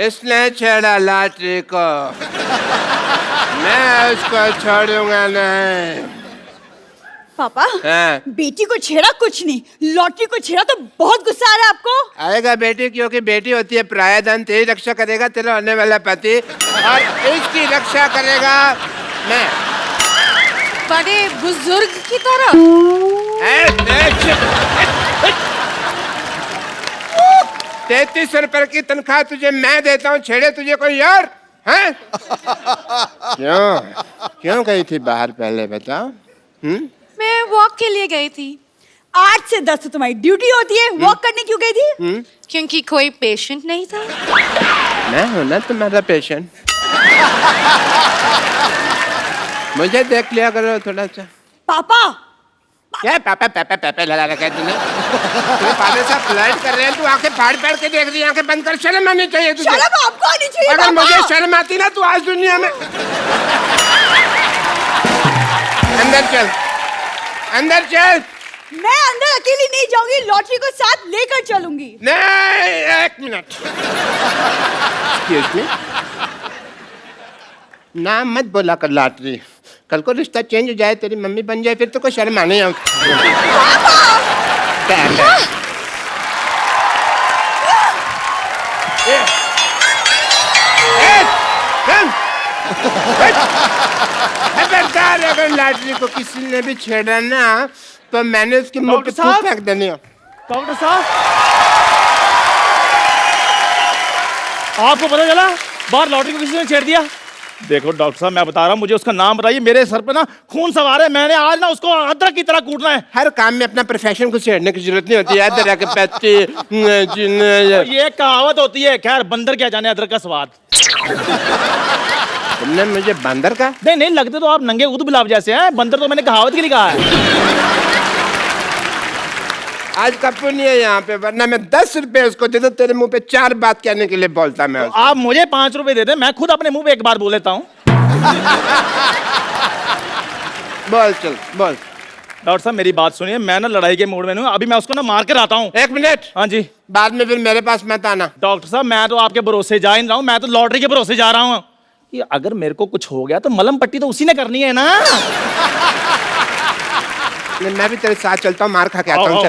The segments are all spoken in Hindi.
इसने छेड़ा लॉटरी को, मैं उसको छोड़ूंगा नहीं। पापा हाँ। बेटी को छेड़ा कुछ नहीं, लॉटरी को छेड़ा तो बहुत गुस्सा आ रहा है आपको। आएगा बेटी, क्योंकि बेटी होती है प्रायधन, तेरी रक्षा करेगा तेरा होने वाला पति और इसकी रक्षा करेगा मैं। बड़े बुजुर्ग की तरह। 33 रुपए की तनख्वाह तुझे मैं देता हूँ, छेड़े तुझे कोई और हैं? क्यों गई थी बाहर पहले बताओ? मैं वॉक के लिए गई थी। 8 से 10 तो तुम्हारी ड्यूटी होती है, वॉक करने क्यों गई थी? क्योंकि कोई पेशेंट नहीं था। मैं हूं ना तुम्हारा पेशेंट। मुझे देख लिया करो थोड़ा सा। पापा क्या पापा पापा पापा लगा रखा है तूने? तेरे फादर साहब फ्लर्ट कर रहे हैं, तू आंखें फाड़ फाड़ के देख रही है। आंखें बंद कर, शर्म आनी चाहिए तुझे। शर्म आपको आनी चाहिए। अगर पापा मुझे शर्म आती ना, तू आज दुनिया में। अंदर चल, अंदर चल। मैं अंदर अकेली नहीं जाऊंगी, लॉटरी को साथ लेकर चलूंगी। नहीं, 1 मिनट। Excuse me? नाम मत बोला कर लॉटरी, कल को रिश्ता चेंज हो जाए, तेरी मम्मी बन जाए, फिर तो कोई शर्म आने। खबरदार, अगर लॉटरी को किसी ने भी छेड़ा ना तो मैंने उसके मुंह पे थूक फेंक देनी है। डॉक्टर साहब, आपको पता चला बाहर लॉटरी को किसी ने छेड़ दिया? देखो डॉक्टर साहब, मैं बता रहा हूँ, मुझे उसका नाम बताइए। मेरे सर पे ना खून सवार है, मैंने आज ना उसको अदरक की तरह कूटना है। हर काम में अपना प्रोफेशन को छेड़ने की जरूरत नहीं होती है। अदरक के पत्ते, ये कहावत होती है। खैर, बंदर क्या जाने अदरक का स्वाद। तुमने मुझे बंदर का? नहीं नहीं, लगते तो आप नंगे ऊद गुलाब जैसे हैं। बंदर तो मैंने कहावत के लिए कहा है। आज का पुण्य है यहाँ पे, वरना मैं 10 रुपए उसको दे दो, तेरे मुंह पे 4 बात कहने के लिए बोलता मैं उसको। आप मुझे 5 रुपए दे दे, मैं खुद अपने मुंह पे 1 बार बोल लेता हूँ। बोल चल बोल। डॉक्टर साहब, मेरी बात सुनिए, मैं ना लड़ाई के मूड में हूँ, अभी मैं उसको ना मार कर आता हूँ। 1 मिनट। हाँ जी। बाद में फिर मेरे पास मत आना। डॉक्टर साहब, मैं तो आपके भरोसे जा ही नहीं रहा हूँ, मैं तो लॉटरी के भरोसे जा रहा हूँ कि अगर मेरे को कुछ हो गया तो मलम पट्टी तो उसी ने करनी है ना। मैं भी तेरे साथ चलता हूँ, मार खा के आता हूँ।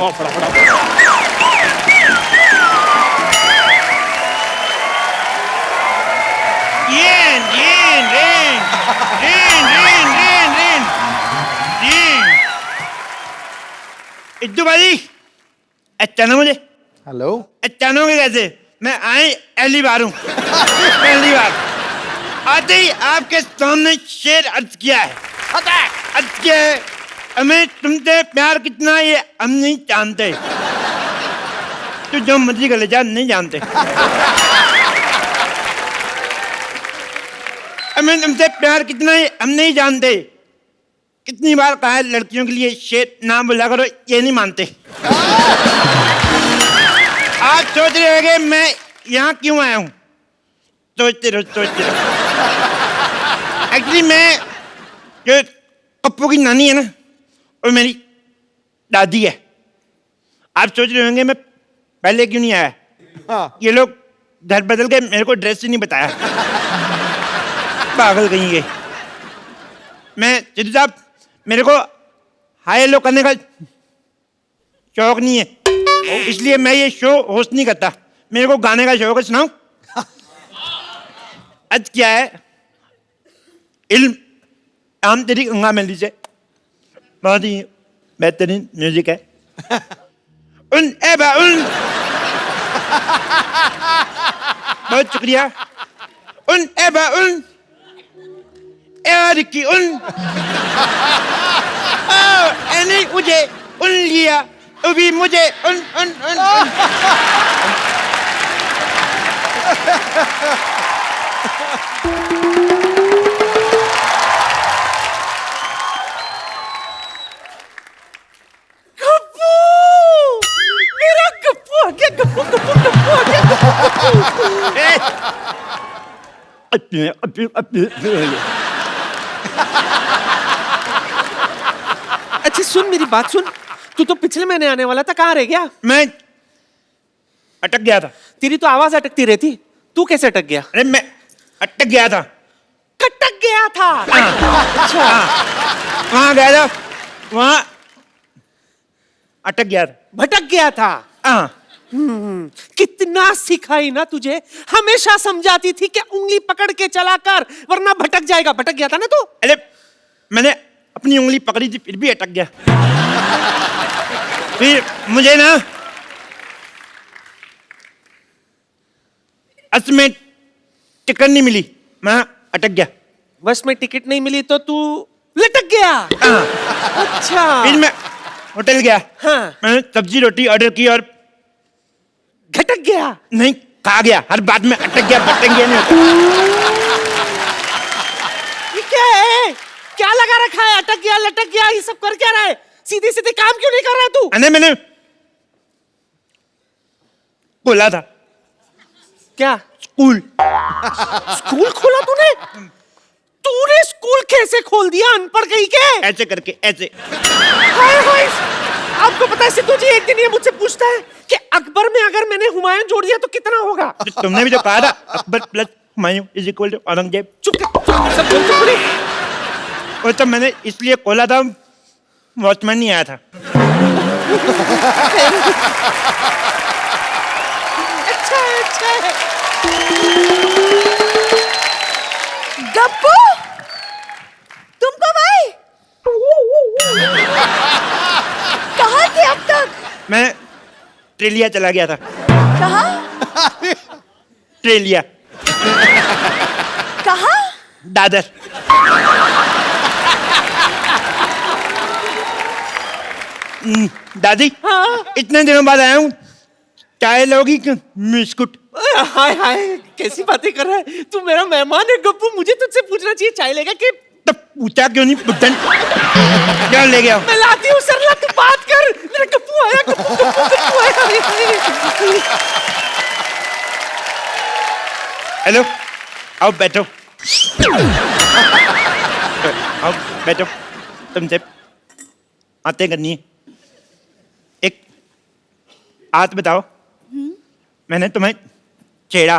इद्दू भाई, अचानक मुझे हेलो, अचानक कैसे? मैं आई पहली बार हूँ। पहली बार आते ही आपके सामने शेर अर्ज किया है। अर्ज किया है, हमें तुमसे प्यार कितना ये हम नहीं जानते। तू जो मर्जी कर ले जा, नहीं जानते। हमें तुमसे प्यार कितना है हम नहीं जानते। कितनी बार कहा है लड़कियों के लिए शेर नाम बोला करो, ये नहीं मानते। आप सोच रहे होंगे मैं यहाँ क्यों आया हूँ? सोचते रहो, सोचते रहो। एक्चुअली मैं जो पप्पू की नानी है ना, वो मेरी दादी है। आप सोच रहे होंगे मैं पहले क्यों नहीं आया? हाँ। ये लोग घर बदल के मेरे को ड्रेस ही नहीं बताया। पागल कहीं गए। मैं सिद्धू साहब, मेरे को हाई हेलो करने का शौक नहीं है, इसलिए मैं ये शो होस्ट नहीं करता। मेरे को गाने का शौक है। सुनाऊं? आज क्या है, इल्म आम तेरी गंगा मेली से बहुत ही बेहतरीन म्यूजिक है। उन एबा उन, बहुत शुक्रिया। उन एबा उन की उन एनी मुझे उन लिया, अभी मुझे उन उन उन, उन। मेरा गप्पू आ गया, गप्पू गप्पू गप्पू आ गया, गप्पू। अच्छा सुन, मेरी बात सुन। तू तो पिछले महीने आने वाला था, कहाँ रह गया? मैं अटक गया था। तेरी तो आवाज अटकती रहती। तू कैसे अटक गया? अरे मैं अटक गया था। कटक गया था। अच्छा, वहां गया था, वहां अटक गया था। भटक गया था। हाँ। कितना सिखाई ना तुझे, हमेशा समझाती थी कि उंगली पकड़ के चला कर वरना भटक जाएगा। भटक गया था ना तू। अरे मैंने अपनी उंगली पकड़ी थी फिर भी अटक गया। फिर मुझे ना बस में टिकट नहीं मिली, मैं अटक गया। बस में टिकट नहीं मिली तो तू लटक गया। हाँ। अच्छा। फिर मैं होटल गया। हाँ। मैंने सब्जी रोटी ऑर्डर की और घटक गया। नहीं खा गया। हर बात में अटक गया भटक गया नहीं होता। ये क्या है? क्या लगा रखा है? अटक गया लटक गया ये सब कर क्या रहा है? सीधे सीधे काम क्यों नहीं कर रहा है तू? अरे मैंने बोला था क्या? स्कूल। स्कूल खोला तूने? तूने स्कूल कैसे खोल दिया अनपढ़ कहीं के? ऐसे करके ऐसे। हाय हाय। आपको पता है सिद्धू जी, एक दिन ये मुझसे पूछता है कि अकबर में अगर मैंने हुमायूं जोड़ दिया तो कितना होगा? तुमने भी तो कहा था Akbar plus Humayun is equal to Aurangzeb. चुप सब बोल चुप रहे। वो तो मैंने इसलिए खोला था, वॉचमैन नहीं आया था। अच्छा अच्छा। गप्पू, तुम कब आए? कहाँ थे अब तक? मैं ट्रेलिया चला गया था। कहाँ? ट्रेलिया कहाँ? दादर। दादी, इतने दिनों बाद आया हूँ, चाय लोगी कि बिस्कुट? हाय हाय, कैसी बातें कर रहा है तू? मेरा मेहमान है गप्पू, मुझे तुझसे पूछना चाहिए चाय लेगा कि? तो पूछा क्यों नहीं बुड्ढन? क्या ले गया? मैं लाती हूँ सरला, तू बात कर। मेरा गप्पू आया, गप्पू आया। हेलो, आओ बैठो। आओ बैठो, तुमसे बातें करनी है। एक बात बताओ, मैंने तुम्हें छेड़ा,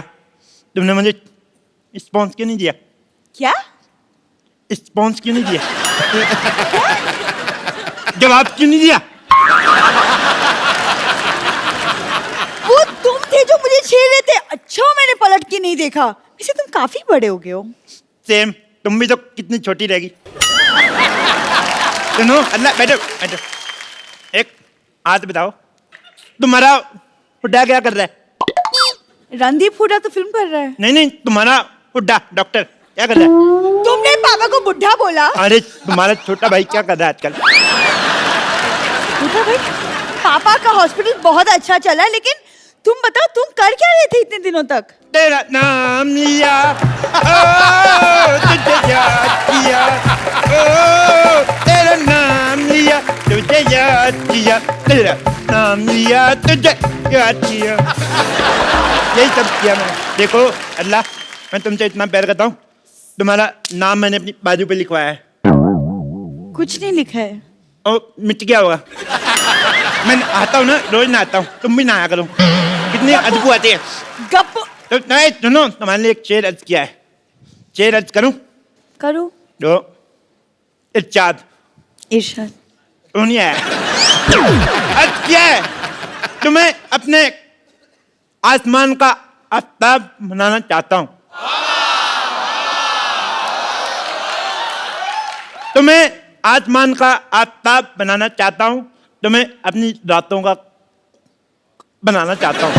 तुमने मुझे रिस्पॉन्स क्यों नहीं दिया? क्या? रिस्पॉन्स क्यों नहीं दिया? जवाब क्यों नहीं दिया? वो तुम थे जो मुझे छेड़ रहे थे। अच्छा मैंने पलट के नहीं देखा। वैसे तुम काफी बड़े हो गए हो। सेम, तुम भी तो कितनी छोटी रहेगी। सुनो, अल्लाह बैठो बैठो। एक बात बताओ, तुम्हारा हुड्डा क्या कर रहा है? रणदीप हुड्डा तो फिल्म कर रहा है। नहीं नहीं, तुम्हारा हुड्डा डॉक्टर क्या कर रहा है? तुमने पापा को बुढ़ा बोला। अरे तुम्हारा छोटा भाई क्या कर रहा है आजकल? बुढ़ा भाई? पापा का हॉस्पिटल बहुत अच्छा चला है, लेकिन तुम बताओ तुम कर क्या रहे थे इतने दिनों तक? तेरा नाम लिया, ओ, तुझे याद किया, ओ, तेरा नाम लिया, तुझे याद किया, तेरा नाम लिया, तुझे याद किया। यही सब किया मैंने। देखो अल्लाह, मैं तुमसे इतना प्यार करता हूँ, तुम्हारा नाम मैंने अपनी बाजू पे लिखवाया है। कुछ नहीं लिखा है। ओ, मिट गया होगा। मैं आता हूँ ना, रोज नहाता हूँ, तुम भी नहाया करो। कितनी अदबू आती है। गप तो नहीं सुनो, तुम्हारे लिए एक शेर अर्ज किया है। शेर अर्ज करूं? करो। तो इरशाद। इरशाद। नहीं आया। अर्ज किया है, तुम्हें अपने आसमान का आफ्ताब बनाना चाहता हूं। तुम्हें आसमान का आफ्ताब बनाना चाहता हूं, तुम्हें अपनी रातों का बनाना चाहता हूं।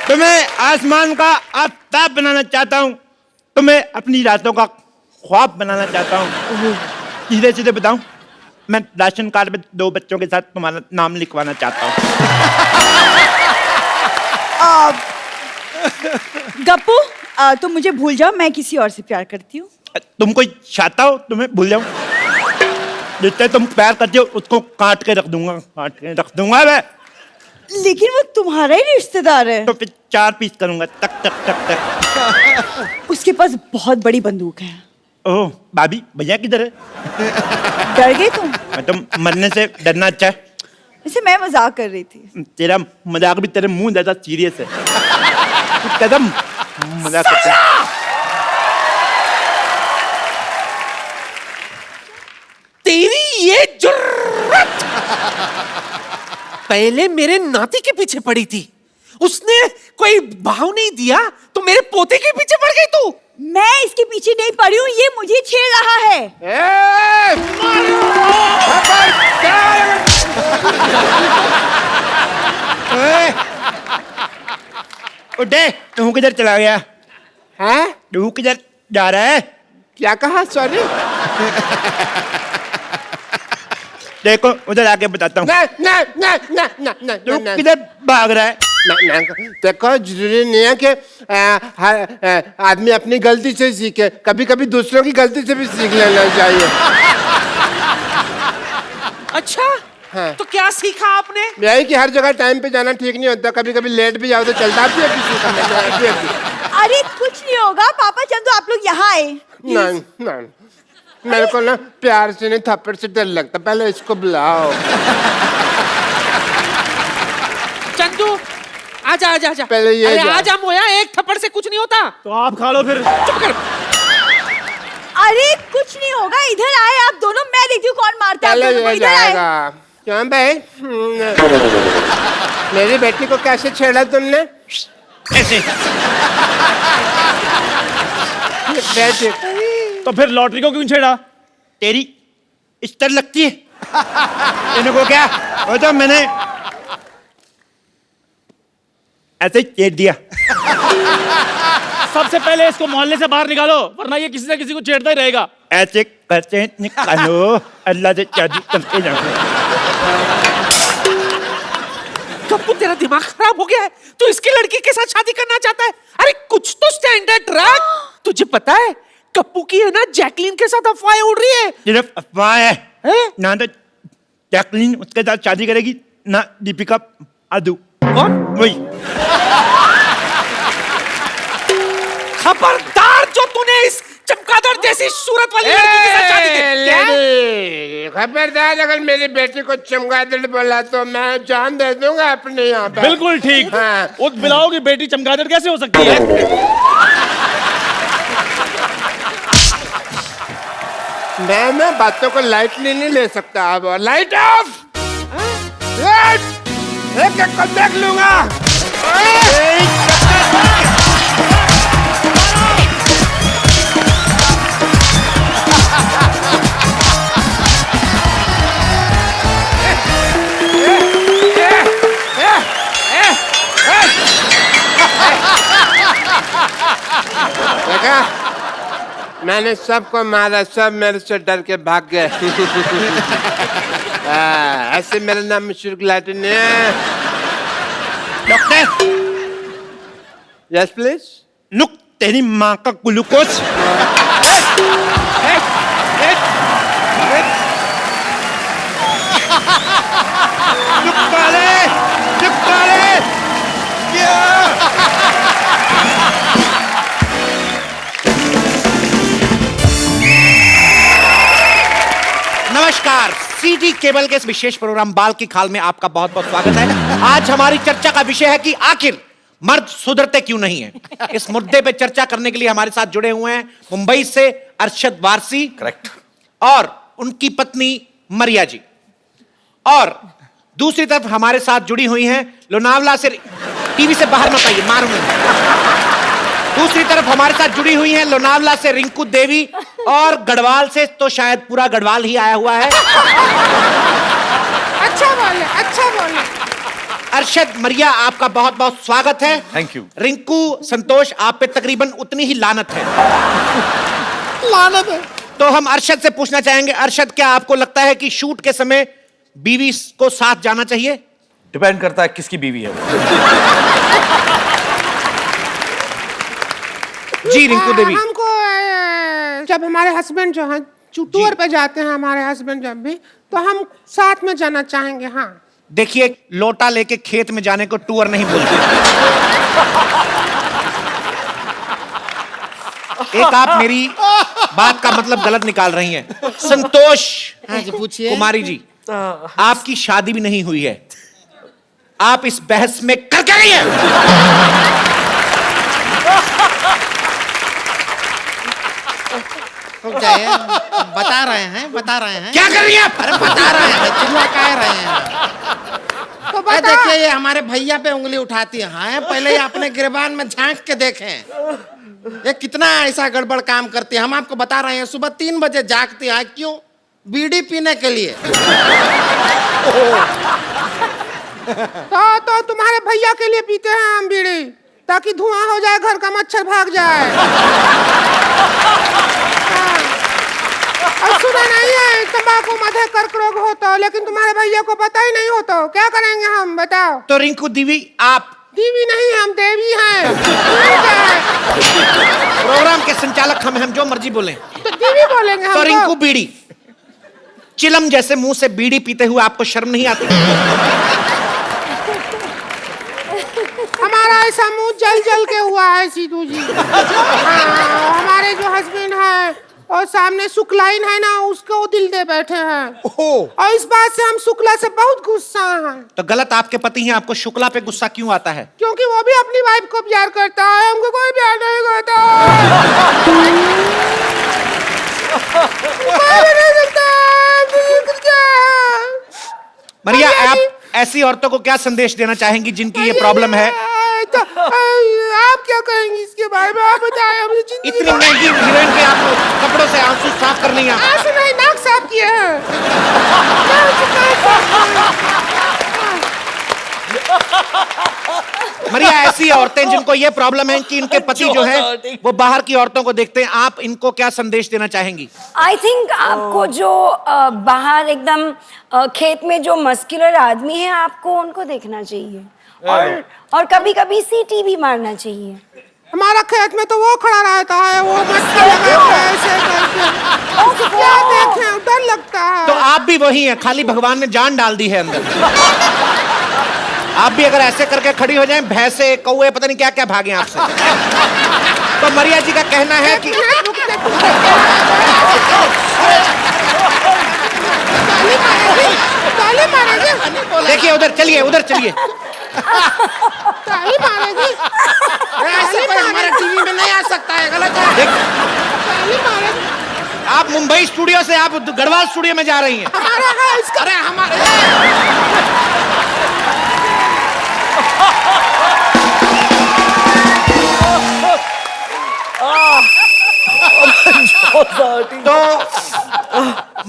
तुम्हें आसमान का आफ्ताब बनाना चाहता हूं, तुम्हें अपनी रातों का ख्वाब बनाना चाहता हूं। सीधे सीधे बताऊं, मैं राशन कार्ड में 2 बच्चों के साथ तुम्हारा नाम लिखवाना चाहता हूं। गप्पू, तुम मुझे भूल जाओ, मैं किसी और से प्यार करती हूँ। तुम कोई चाहता हो तुम्हें भूल जाऊं? जिससे तुम प्यार करते हो उसको काट के रख दूंगा, काट के रख दूंगा मैं। लेकिन वो तुम्हारा ही रिश्तेदार है। तो फिर 4 पीस करूंगा, तक तक तक तक। उसके पास बहुत बड़ी बंदूक है। ओह भाभी, भैया किधर है? डर गए तुम? मैं तो मरने से डरना अच्छा है। वैसे मैं मजाक कर रही थी। तेरा मजाक भी तेरे मुंह ज्यादा सीरियस है। तू कदम मजाक करता है। तेरी ये जुर्रत पहले मेरे नाती के पीछे पड़ी थी, उसने कोई भाव नहीं दिया तो मेरे पोते के पीछे पड़ गई तू। मैं इसके पीछे नहीं पड़ी हूँ, ये मुझे छेड़ रहा है। ए! ओए! उठे, तू किधर चला गया? हैं? तू किधर जा रहा है? क्या कहा? सॉरी। देखो उधर आके बताता हूँ। तू किधर भाग रहा है? देखो जरूरी नहीं है कि आदमी अपनी गलती से सीखे, कभी कभी दूसरों की गलती से भी सीख लेना चाहिए। अच्छा हाँ। तो क्या सीखा आपने? यही कि हर जगह टाइम पे जाना ठीक नहीं होता, कभी कभी लेट भी जाओ तो चलता भी है किसी का। अरे कुछ नहीं होगा पापा, चंदू आप लोग यहाँ आए। नहीं नहीं, मेरे को ना प्यार से नहीं थप्पड़ से डर लगता, पहले इसको बुलाओ। चंदू आजा आजा आजा। पहले ये अरे जा। आजा मोया, एक थप्पड़ से कुछ नहीं होता। तो आप खा लो फिर। चुप कर। अरे कुछ नहीं होगा, इधर आए आप दोनों, मैं देखती हूँ कौन मारता है आप पहले दोनों को। ये इधर आए। जाएगा। क्यों भाई? मेरी बेटी को कैसे छेड़ा तुमने? ऐसे। बेटी तो फिर लॉटरी को क्यों छेड़ा? तेरी इस्तर लगती है। इनको क्या? वो तो मैंने ऐसे ही छेड़ दिया। सबसे पहले इसको मोहल्ले से बाहर निकालो, वरना ये किसी न किसी को छेड़ता ही रहेगा। ऐसे करते निकालो, अल्लाह से शादी करके जाओ। कप्पू तेरा दिमाग खराब हो गया है, तू इसकी लड़की के साथ शादी करना चाहता है? अरे कुछ तो स्टैंडर्ड रख। तुझे पता है कप्पू की है ना जैकलीन के साथ अफवाहें उड़ रही है। सिर्फ अफवाह है। हैं? ना तो जैकलीन उसके साथ शादी करेगी, ना दीपिका आदू। कौन? वही। खबरदार जो तूने इस चमगादड़ जैसी सूरत वाली लड़की के साथ शादी की। क्या? लेडी, खबरदार अगर मेरी बेटी को चमगादड़ बोला तो मैं जान दे दूंगा अपने यहाँ पे। बिल्कुल ठीक। हाँ। उस बिलाओ की बेटी चमगादड़ कैसे हो सकती है? मैं ना बातों को लाइटली नहीं ले सकता। अब लाइट ऑफ। एक एक को देख लूंगा। देखा, मैंने सबको मारा, सब मेरे से डर के भाग गए। ऐसे मेरा नाम मशहूर लाटिन है। Doctor, yes please. नुक तेरी माँ का ग्लूकोज। नुक काले, नुक काले। नमस्कार, सीटी केबल के इस विशेष प्रोग्राम बाल की खाल में आपका बहुत बहुत स्वागत है। आज हमारी चर्चा का विषय है कि आखिर मर्द सुधरते क्यों नहीं हैं। इस मुद्दे पे चर्चा करने के लिए हमारे साथ जुड़े हुए हैं मुंबई से अरशद वारसी, करेक्ट, और उनकी पत्नी मरिया जी। और दूसरी तरफ हमारे साथ जुड़ी हुई हैं लोनावला से, टीवी से बाहर मत आइए, मारूंगा। दूसरी तरफ हमारे साथ जुड़ी हुई हैं लोनावला से रिंकू देवी, और गढ़वाल से तो शायद पूरा गढ़वाल ही आया हुआ है। अच्छा बोले, अच्छा बोले। अरशद, मरिया, आपका बहुत बहुत स्वागत है। Thank you. रिंकू, संतोष, आप पे तकरीबन उतनी ही लानत है। लानत है। तो हम अरशद से पूछना चाहेंगे, अरशद क्या आपको लगता है कि शूट के समय बीवी को साथ जाना चाहिए? डिपेंड करता है किसकी बीवी है। जी रिंकू देवी। हमको जब हमारे हस्बैंड जो हैं टूर पे जाते हैं, हमारे हस्बैंड जब भी, तो हम साथ में जाना चाहेंगे। हाँ, देखिए, लोटा लेके खेत में जाने को टूर नहीं बोलते। एक आप मेरी बात का मतलब गलत निकाल रही हैं। संतोष, हाँ जी, पूछिए। कुमारी जी, आपकी शादी भी नहीं हुई है, आप इस बहस में कर क्या रही है? रुक जाइए, बता रहे हैं क्या कर रही है आप? अरे बता रहे हैं, चिल्ला कह रहे हैं। तो देखिए ये हमारे भैया पे उंगली उठाती है, पहले ये अपने गिरबान में झांक के देखें ये कितना ऐसा गड़बड़ काम करती है। हम आपको बता रहे हैं सुबह 3 बजे जागती है, क्यों? बीड़ी पीने के लिए। तो तुम्हारे भैया के लिए पीते हैं हम बीड़ी, ताकि धुआं हो जाए, घर का मच्छर भाग जाए। और सुना नहीं है तंबाकू मधे कर्क रोग होता, लेकिन तुम्हारे भैया को पता ही नहीं होता, क्या करेंगे हम बताओ? तो रिंकू दीवी, आप देवी नहीं, हम देवी हैं। प्रोग्राम के संचालक हम जो मर्जी बोले। तो देवी बोलेंगे हम। तो रिंकू बीड़ी, चिलम जैसे मुंह से बीड़ी पीते हुए आपको शर्म नहीं आती? हमारा ऐसा मुंह जल जल के हुआ है सीधू जी। हमारे जो हस्बैंड हैं और सामने शुक्लाइन है ना, उसको दिल दे बैठे हैं। और इस बात से हम शुक्ला से बहुत गुस्सा हैं। तो गलत आपके पति हैं, आपको शुक्ला पे गुस्सा क्यों आता है? क्योंकि वो भी अपनी वाइफ को प्यार करता है, हमको कोई प्यार नहीं करता। मरिया, आप ऐसी औरतों को क्या संदेश देना चाहेंगी जिनकी ये प्रॉब्लम है? आप क्या कहेंगी इसके बारे में, आप बताएं। इतनी महंगी हीरोइन के आप कपड़ों से आंसू साफ कर नहीं आते? आंसू नहीं, नाक साफ किए हैं। मरिया, ऐसी औरतें जिनको ये प्रॉब्लम है कि इनके पति जो है वो बाहर की औरतों को देखते हैं, आप इनको क्या संदेश देना चाहेंगी? आई थिंक आपको जो बाहर एकदम खेत में जो मस्कुलर आदमी है, आपको उनको देखना चाहिए और कभी कभी सीटी भी मारना चाहिए। हमारा खेत में तो वो खड़ा रहता है, वो मटका लगा के ऐसे करके, क्या देखें, डर लगता है। तो आप भी वही हैं, खाली भगवान ने जान डाल दी है अंदर। आप भी अगर ऐसे करके खड़ी हो जाएं, भैंसे कौवे पता नहीं क्या क्या भागे आपसे। तो मरिया जी का कहना है कि देखिए उधर चलिए, उधर चलिए। ताली मारेगी। ऐसे कोई हमारे टीवी में नहीं आ सकता है, गलत है। ताली मारेगी। आप मुंबई स्टूडियो से आप गढ़वाल स्टूडियो में जा रही हैं। हमारा है इसका। अरे हमारे तो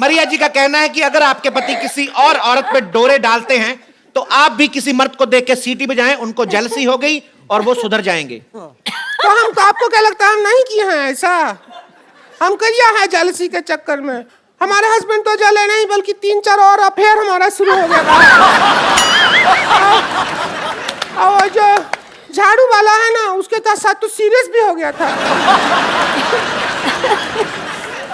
मरिया जी का कहना है कि अगर आपके पति किसी और औरत पे डोरे डालते हैं तो आप भी किसी मर्द को देख के सीटी बजाएं, उनको जेलसी हो गई और वो सुधर जाएंगे। तो हम तो, आपको क्या लगता है हम नहीं किए हैं ऐसा? हम किया है जेलसी के चक्कर में। हमारे हस्बैंड तो जले नहीं, बल्कि 3-4 और अफेयर हमारा शुरू हो गया था। और जो झाड़ू वाला है ना, उसके साथ तो सीरियस भी हो गया था।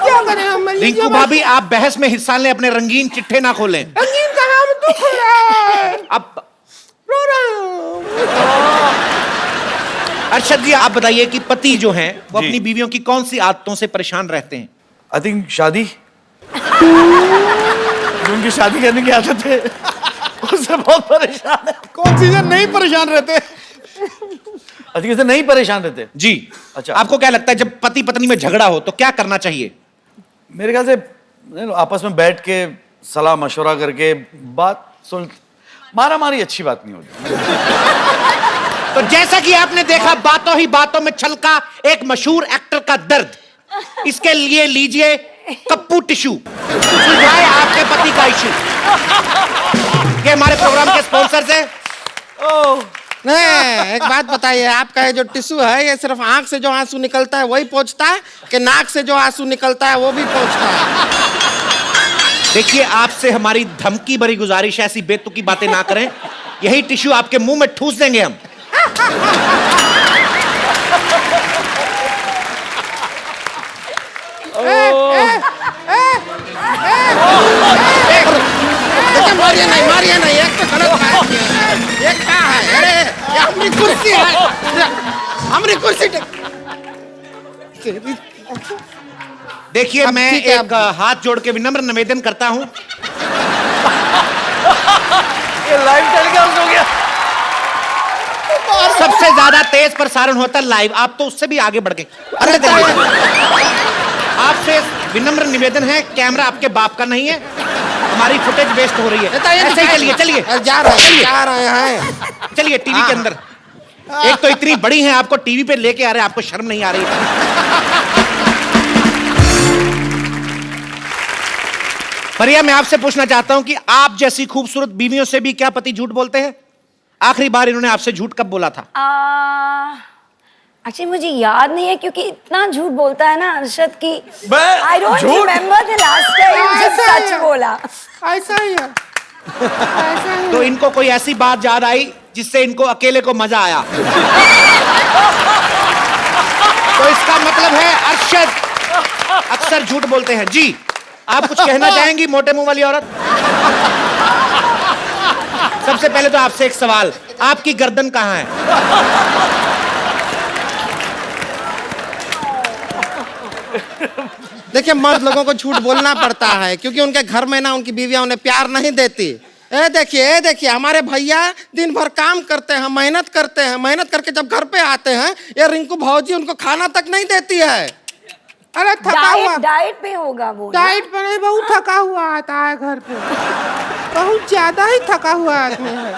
क्या करें हम? रिंकू भाभी, आप बहस में हिस्सा लें, अपने रंगीन चिट्ठे ना खोलें। रंगीन कहाँ, हम दुख हो रहा है, अब रो रहा हूँ। अरशद जी, आप बताइए कि पति जो हैं वो अपनी बीवियों की कौन सी आदतों से परेशान रहते हैं? आई थिंक शादी, जो उनकी शादी करने की आदत है उससे बहुत परेशान है। कौन सी से नहीं परेशान रहते? अधिक से नहीं परेशान रहते जी। अच्छा, आपको क्या लगता है जब पति पत्नी में झगड़ा हो तो क्या करना चाहिए? मेरे ख्याल से आपस में बैठ के सलाह मशवरा करके बात सुन, मारा मारी अच्छी बात नहीं होती। तो जैसा कि आपने देखा, बातों ही बातों में छलका एक मशहूर एक्टर का दर्द। इसके लिए लीजिए कप्पू टिश्यू, सुलझाए आपके पति का इश्यू। ये हमारे प्रोग्राम के स्पॉन्सर्स हैं। नहीं, एक बात बताइए, आपका ये जो टिश्यू है, ये सिर्फ आंख से जो आंसू निकलता है वही पोंछता है, कि नाक से जो आंसू निकलता है वो भी पोंछता है? देखिए, आपसे हमारी धमकी भरी गुजारिश है, ऐसी बेतुकी बातें ना करें। यही टिश्यू आपके मुंह में ठूस देंगे हम। देखिए, मारिए नहीं, एक तो गलत बात है। एक क्या है? अरे ये हमारी कुर्सी है, हमारी कुर्सी। देखिए, मैं एक हाथ जोड़ के विनम्र निवेदन करता हूं ये लाइव टेलीकास्ट हो गया। सबसे ज्यादा तेज प्रसारण होता है लाइव, आप तो उससे भी आगे बढ़ गए। अरे आपसे विनम्र निवेदन है, कैमरा आपके बाप का नहीं है, हमारी फुटेज वेस्ट हो रही है। ऐसे ही चलिए चलिए जा रहे हैं। चलिए टीवी के अंदर। एक तो इतनी बड़ी है, आपको टीवी पे लेके आ रहे हैं, आपको शर्म नहीं आ रही? परिया, मैं आपसे पूछना चाहता हूं कि आप जैसी खूबसूरत बीवियों से भी क्या पति झूठ बोलते हैं? आखिरी बार इन्होंने आपसे झूठ कब बोला था? एक्चुअली मुझे याद नहीं है, क्योंकि इतना झूठ बोलता है ना अरशद की। मैं आई डोंट झूठ? रिमेम्बर द लास्ट टाइम जब ऐसा सच है। बोला। ऐसा ही है, ऐसा ही तो इनको कोई ऐसी बात याद आई जिससे इनको अकेले को मजा आया? तो इसका मतलब है अरशद अक्सर झूठ बोलते हैं। जी, आप कुछ कहना चाहेंगी मोटे मुंह वाली औरत? सबसे पहले तो आपसे एक सवाल, आपकी गर्दन कहाँ है? देखिए, मर्द लोगों को झूठ बोलना पड़ता है क्योंकि उनके घर में ना उनकी बीवियां उन्हें प्यार नहीं देती। ए देखिए हमारे भैया दिन भर काम करते हैं, मेहनत करते हैं, मेहनत करके जब घर पे आते हैं, ये रिंकू भौजी उनको खाना तक नहीं देती है। अरे थका हुआ, डाइट पे होगा वो ना? डाइट पर नहीं, बहुत थका हुआ आता है घर पे, बहुत ज्यादा ही थका हुआ आदमी है।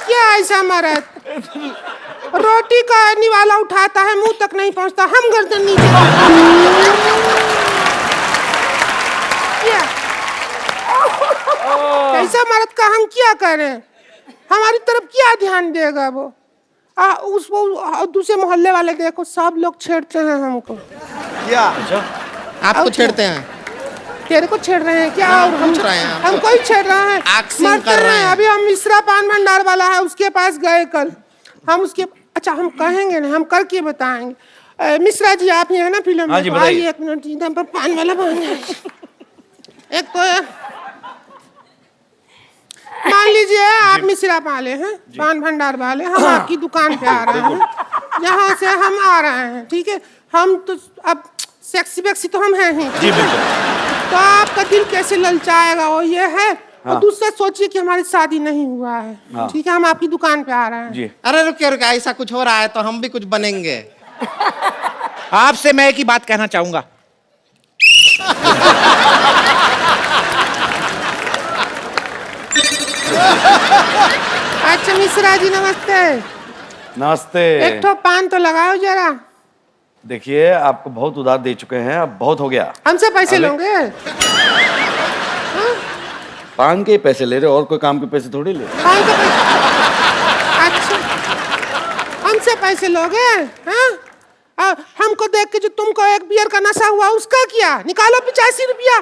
क्या ऐसा मरद रोटी का निवाला उठाता है, मुंह तक नहीं पहुंचता, हम गर्दन नीचे। क्या ऐसा मर्द का हम क्या करें? हमारी तरफ क्या ध्यान देगा वो? उसको दूसरे मोहल्ले वाले देखो, सब लोग छेड़ते हैं हमको। क्या आपको छेड़ते हैं? तेरे को छेड़ रहे हैं क्या? और हम पूछ रहे हैं हमको ही छेड़ रहे हैं, एक्सिंग मरते कर रहे हैं। अभी हम मिश्रा पान भंडार वाला है, उसके पास गए कल हम, उसके अच्छा हम कहेंगे ना, हम करके बताएंगे। मिश्रा जी आप ही है ना फिल्म हाँ जी, में? बताइए। आइए एक मिनट, एकदम पर पान वाला बन है। एक तो मान लीजिए आप मिश्रा वाले हैं, पान भंडार वाले, हम आपकी दुकान पे आ रहे हैं, यहाँ से हम आ रहे हैं, ठीक है? हम तो अब सेक्सी वेक्सी तो हम हैं ही, जी बिल्कुल। तो आपका दिल कैसे ललचाएगा? वो ये है। और दूसरा सोचिए कि हमारी शादी नहीं हुआ है, ठीक है? हम आपकी दुकान पे आ रहे हैं। जी। अरे रुकिए, ऐसा कुछ हो रहा है तो हम भी कुछ बनेंगे। आपसे मैं एक ही बात कहना चाहूंगा, अच्छा मिश्रा जी नमस्ते। नमस्ते। एक ठो पान तो लगाओ जरा। देखिए, आपको बहुत उधार दे चुके हैं, अब बहुत हो गया। हमसे पैसे लोगे? पान के ही पैसे ले रहे हो, और कोई काम के पैसे थोड़ी ले। पान के पैसे? अच्छा, हमसे पैसे लोगे? हाँ, हमको देख के जो तुमको एक बियर का नशा हुआ, उसका क्या? निकालो 85 रुपया।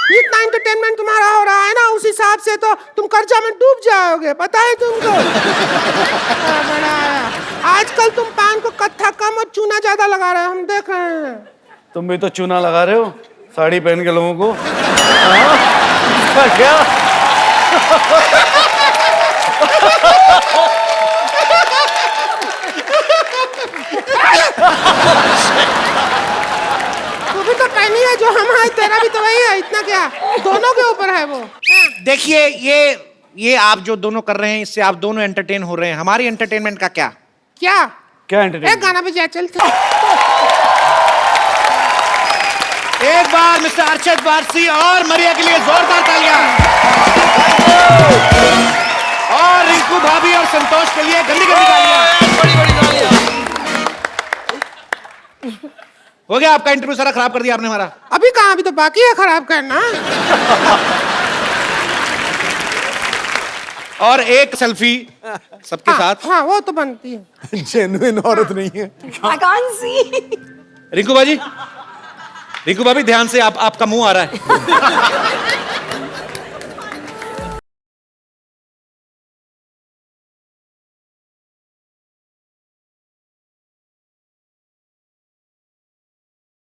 जितना एंटरटेनमेंट तुम्हारा हो रहा है ना, उस हिसाब से तो तुम कर्जा में डूब जाओगे, पता है तुमको? बड़ा आजकल तुम पान को कत्था कम और चूना ज्यादा लगा रहे हो, हम देख रहे हैं। तुम भी तो चूना लगा रहे हो साड़ी पहन के लोगों को। क्या? तू भी तो पहनी है जो हम है, तेरा भी तो वही है, इतना क्या? दोनों के ऊपर है वो। देखिए ये आप जो दोनों कर रहे हैं, इससे आप दोनों एंटरटेन हो रहे हैं, हमारी एंटरटेनमेंट का क्या? क्या क्या एक एंटरटेनमेंट? गाना बजा चलते। एक बार मिस्टर अरशद वारसी और मरिया के लिए जोरदार तालियां, और रिंकू भाभी और संतोष के लिए गंदी गंदी तालियां। हो गया आपका इंटरव्यू, सारा खराब कर दिया आपने हमारा। अभी कहाँ, अभी तो बाकी है खराब करना। और एक सेल्फी सबके साथ। हाँ वो तो बनती है। जेन्युइन औरत नहीं है। I can't see. रिंकू भाजी, रिंकू भाभी ध्यान से, आपका मुंह आ रहा है।